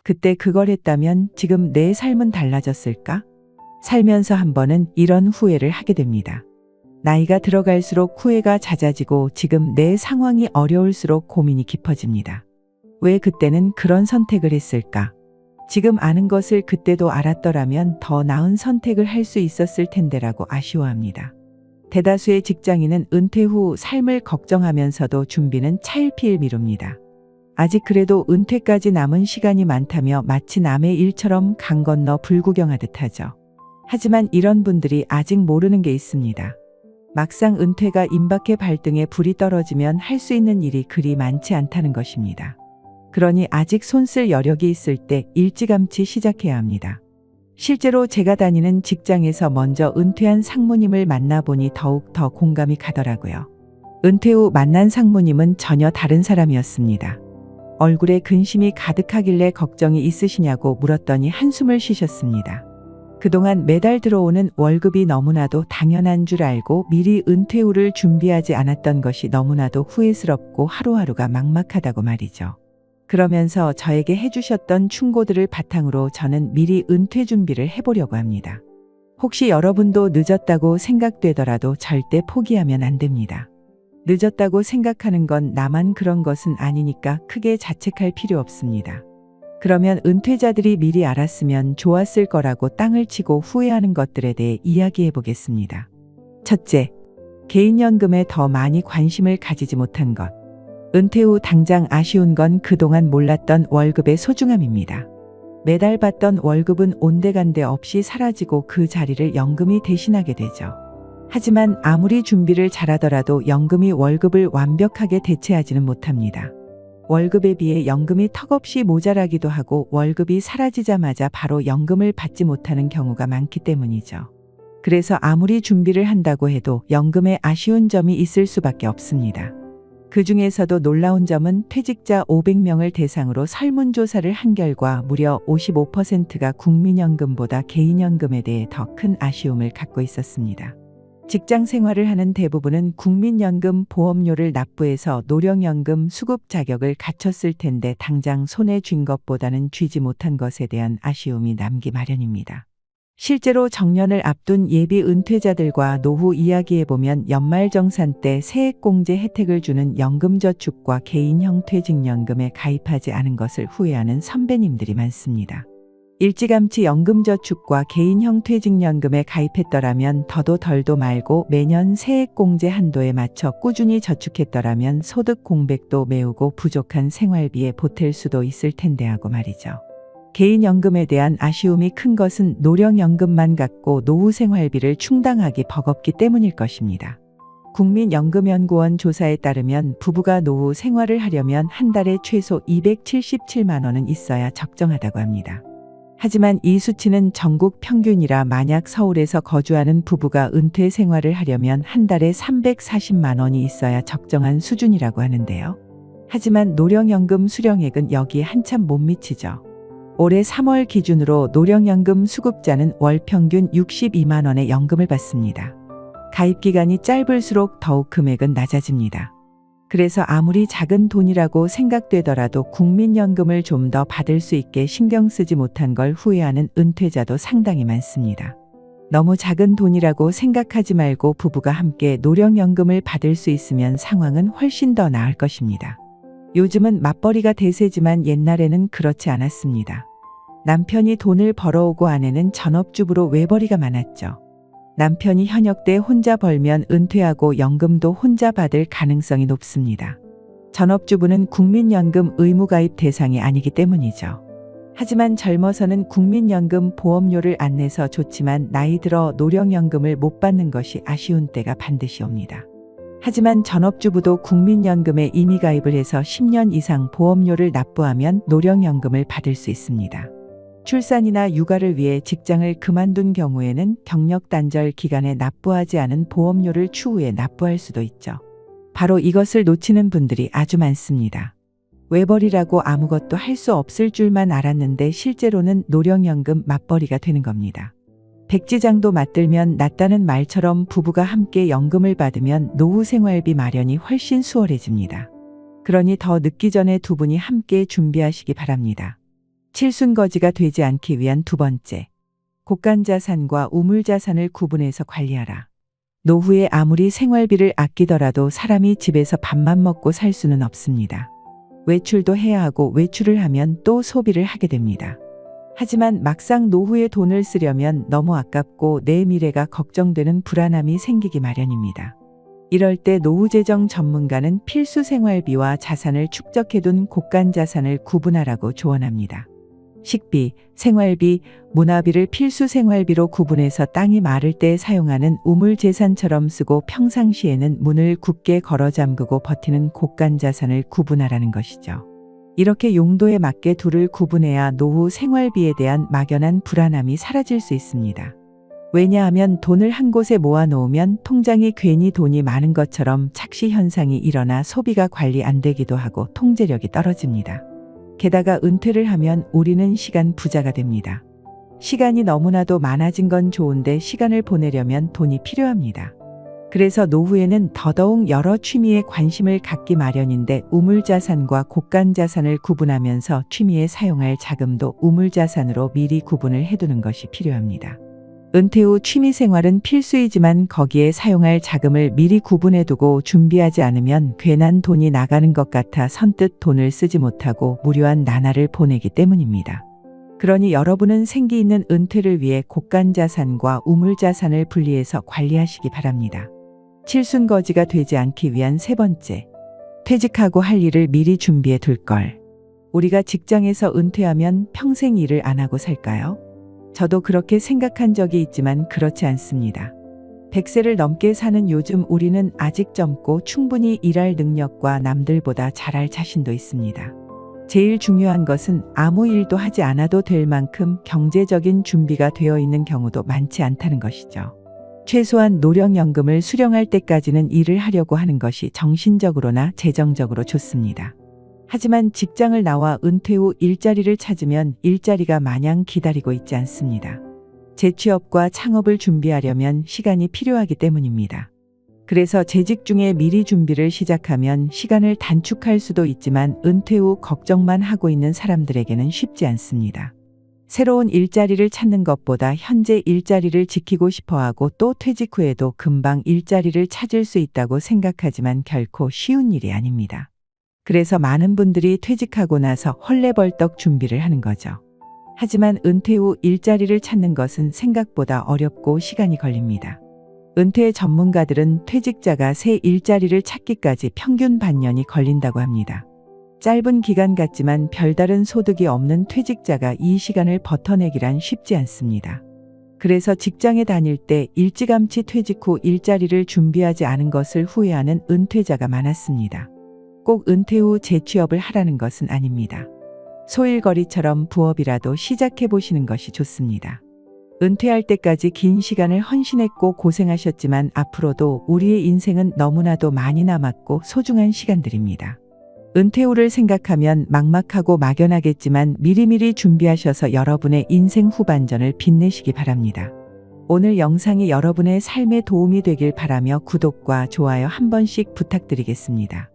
그때 그걸 했다면 지금 내 삶은 달라졌을까? 살면서 한 번은 이런 후회를 하게 됩니다. 나이가 들어갈수록 후회가 잦아지고 지금 내 상황이 어려울수록 고민이 깊어집니다. 왜 그때는 그런 선택을 했을까? 지금 아는 것을 그때도 알았더라면 더 나은 선택을 할 수 있었을 텐데라고 아쉬워합니다. 대다수의 직장인은 은퇴 후 삶을 걱정하면서도 준비는 차일피일 미룹니다. 아직 그래도 은퇴까지 남은 시간이 많다며 마치 남의 일처럼 강 건너 불구경하듯 하죠. 하지만 이런 분들이 아직 모르는 게 있습니다. 막상 은퇴가 임박해 발등에 불이 떨어지면 할 수 있는 일이 그리 많지 않다는 것입니다. 그러니 아직 손쓸 여력이 있을 때 일찌감치 시작해야 합니다. 실제로 제가 다니는 직장에서 먼저 은퇴한 상무님을 만나보니 더욱 더 공감이 가더라고요. 은퇴 후 만난 상무님은 전혀 다른 사람이었습니다. 얼굴에 근심이 가득하길래 걱정이 있으시냐고 물었더니 한숨을 쉬셨습니다. 그동안 매달 들어오는 월급이 너무나도 당연한 줄 알고 미리 은퇴 후를 준비하지 않았던 것이 너무나도 후회스럽고 하루하루가 막막하다고 말이죠. 그러면서 저에게 해주셨던 충고들을 바탕으로 저는 미리 은퇴 준비를 해보려고 합니다. 혹시 여러분도 늦었다고 생각되더라도 절대 포기하면 안 됩니다. 늦었다고 생각하는 건 나만 그런 것은 아니니까 크게 자책할 필요 없습니다. 그러면 은퇴자들이 미리 알았으면 좋았을 거라고 땅을 치고 후회하는 것들에 대해 이야기해 보겠습니다. 첫째, 개인연금에 더 많이 관심을 가지지 못한 것. 은퇴 후 당장 아쉬운 건 그동안 몰랐던 월급의 소중함입니다. 매달 받던 월급은 온데간데 없이 사라지고 그 자리를 연금이 대신하게 되죠. 하지만 아무리 준비를 잘하더라도 연금이 월급을 완벽하게 대체하지는 못합니다. 월급에 비해 연금이 턱없이 모자라기도 하고 월급이 사라지자마자 바로 연금을 받지 못하는 경우가 많기 때문이죠. 그래서 아무리 준비를 한다고 해도 연금에 아쉬운 점이 있을 수밖에 없습니다. 그 중에서도 놀라운 점은 퇴직자 500명을 대상으로 설문조사를 한 결과 무려 55%가 국민연금보다 개인연금에 대해 더 큰 아쉬움을 갖고 있었습니다. 직장 생활을 하는 대부분은 국민연금 보험료를 납부해서 노령연금 수급 자격을 갖췄을 텐데 당장 손에 쥔 것보다는 쥐지 못한 것에 대한 아쉬움이 남기 마련입니다. 실제로 정년을 앞둔 예비 은퇴자들과 노후 이야기해보면 연말정산 때 세액공제 혜택을 주는 연금저축과 개인형 퇴직연금에 가입하지 않은 것을 후회하는 선배님들이 많습니다. 일찌감치 연금저축과 개인형 퇴직연금에 가입했더라면 더도 덜도 말고 매년 세액공제 한도에 맞춰 꾸준히 저축했더라면 소득 공백도 메우고 부족한 생활비에 보탤 수도 있을 텐데 하고 말이죠. 개인연금에 대한 아쉬움이 큰 것은 노령연금만 갖고 노후 생활비를 충당하기 버겁기 때문일 것입니다. 국민연금연구원 조사에 따르면 부부가 노후 생활을 하려면 한 달에 최소 277만 원은 있어야 적정하다고 합니다. 하지만 이 수치는 전국 평균이라 만약 서울에서 거주하는 부부가 은퇴 생활을 하려면 한 달에 340만 원이 있어야 적정한 수준이라고 하는데요. 하지만 노령연금 수령액은 여기에 한참 못 미치죠. 올해 3월 기준으로 노령연금 수급자는 월 평균 62만 원의 연금을 받습니다. 가입 기간이 짧을수록 더욱 금액은 낮아집니다. 그래서 아무리 작은 돈이라고 생각되더라도 국민연금을 좀 더 받을 수 있게 신경 쓰지 못한 걸 후회하는 은퇴자도 상당히 많습니다. 너무 작은 돈이라고 생각하지 말고 부부가 함께 노령연금을 받을 수 있으면 상황은 훨씬 더 나을 것입니다. 요즘은 맞벌이가 대세지만 옛날에는 그렇지 않았습니다. 남편이 돈을 벌어오고 아내는 전업주부로 외벌이가 많았죠. 남편이 현역 때 혼자 벌면 은퇴하고 연금도 혼자 받을 가능성이 높습니다. 전업주부는 국민연금 의무가입 대상이 아니기 때문이죠. 하지만 젊어서는 국민연금 보험료를 안 내서 좋지만 나이 들어 노령연금을 못 받는 것이 아쉬운 때가 반드시 옵니다. 하지만 전업주부도 국민연금에 이미 가입을 해서 10년 이상 보험료를 납부하면 노령연금을 받을 수 있습니다. 출산이나 육아를 위해 직장을 그만둔 경우에는 경력 단절 기간에 납부하지 않은 보험료를 추후에 납부할 수도 있죠. 바로 이것을 놓치는 분들이 아주 많습니다. 외벌이라고 아무것도 할 수 없을 줄만 알았는데 실제로는 노령연금 맞벌이가 되는 겁니다. 백지장도 맞들면 낫다는 말처럼 부부가 함께 연금을 받으면 노후 생활비 마련이 훨씬 수월해집니다. 그러니 더 늦기 전에 두 분이 함께 준비하시기 바랍니다. 칠순거지가 되지 않기 위한 두 번째. 곡간자산과 우물자산을 구분해서 관리하라. 노후에 아무리 생활비를 아끼더라도 사람이 집에서 밥만 먹고 살 수는 없습니다. 외출도 해야 하고 외출을 하면 또 소비를 하게 됩니다. 하지만 막상 노후에 돈을 쓰려면 너무 아깝고 내 미래가 걱정되는 불안함이 생기기 마련입니다. 이럴 때 노후재정 전문가는 필수 생활비와 자산을 축적해둔 곡간자산을 구분하라고 조언합니다. 식비, 생활비, 문화비를 필수 생활비로 구분해서 땅이 마를 때 사용하는 우물재산처럼 쓰고 평상시에는 문을 굳게 걸어 잠그고 버티는 곡간자산을 구분하라는 것이죠. 이렇게 용도에 맞게 둘을 구분해야 노후 생활비에 대한 막연한 불안함이 사라질 수 있습니다. 왜냐하면 돈을 한 곳에 모아놓으면 통장에 괜히 돈이 많은 것처럼 착시 현상이 일어나 소비가 관리 안 되기도 하고 통제력이 떨어집니다. 게다가 은퇴를 하면 우리는 시간 부자가 됩니다. 시간이 너무나도 많아진 건 좋은데 시간을 보내려면 돈이 필요합니다. 그래서 노후에는 더더욱 여러 취미에 관심을 갖기 마련인데 우물자산과 곡간자산을 구분하면서 취미에 사용할 자금도 우물자산으로 미리 구분을 해두는 것이 필요합니다. 은퇴 후 취미생활은 필수이지만 거기에 사용할 자금을 미리 구분해두고 준비하지 않으면 괜한 돈이 나가는 것 같아 선뜻 돈을 쓰지 못하고 무료한 나날을 보내기 때문입니다. 그러니 여러분은 생기 있는 은퇴를 위해 곡간자산과 우물자산을 분리해서 관리하시기 바랍니다. 칠순거지가 되지 않기 위한 세 번째. 퇴직하고 할 일을 미리 준비해 둘 걸. 우리가 직장에서 은퇴하면 평생 일을 안 하고 살까요? 저도 그렇게 생각한 적이 있지만 그렇지 않습니다. 100세를 넘게 사는 요즘 우리는 아직 젊고 충분히 일할 능력과 남들보다 잘할 자신도 있습니다. 제일 중요한 것은 아무 일도 하지 않아도 될 만큼 경제적인 준비가 되어 있는 경우도 많지 않다는 것이죠. 최소한 노령연금을 수령할 때까지는 일을 하려고 하는 것이 정신적으로나 재정적으로 좋습니다. 하지만 직장을 나와 은퇴 후 일자리를 찾으면 일자리가 마냥 기다리고 있지 않습니다. 재취업과 창업을 준비하려면 시간이 필요하기 때문입니다. 그래서 재직 중에 미리 준비를 시작하면 시간을 단축할 수도 있지만 은퇴 후 걱정만 하고 있는 사람들에게는 쉽지 않습니다. 새로운 일자리를 찾는 것보다 현재 일자리를 지키고 싶어하고 또 퇴직 후에도 금방 일자리를 찾을 수 있다고 생각하지만 결코 쉬운 일이 아닙니다. 그래서 많은 분들이 퇴직하고 나서 헐레벌떡 준비를 하는 거죠. 하지만 은퇴 후 일자리를 찾는 것은 생각보다 어렵고 시간이 걸립니다. 은퇴 전문가들은 퇴직자가 새 일자리를 찾기까지 평균 반년이 걸린다고 합니다. 짧은 기간 같지만 별다른 소득이 없는 퇴직자가 이 시간을 버텨내기란 쉽지 않습니다. 그래서 직장에 다닐 때 일찌감치 퇴직 후 일자리를 준비하지 않은 것을 후회하는 은퇴자가 많았습니다. 꼭 은퇴 후 재취업을 하라는 것은 아닙니다. 소일거리처럼 부업이라도 시작해 보시는 것이 좋습니다. 은퇴할 때까지 긴 시간을 헌신했고 고생하셨지만 앞으로도 우리의 인생은 너무나도 많이 남았고 소중한 시간들입니다. 은퇴 후를 생각하면 막막하고 막연하겠지만 미리미리 준비하셔서 여러분의 인생 후반전을 빛내시기 바랍니다. 오늘 영상이 여러분의 삶에 도움이 되길 바라며 구독과 좋아요 한 번씩 부탁드리겠습니다.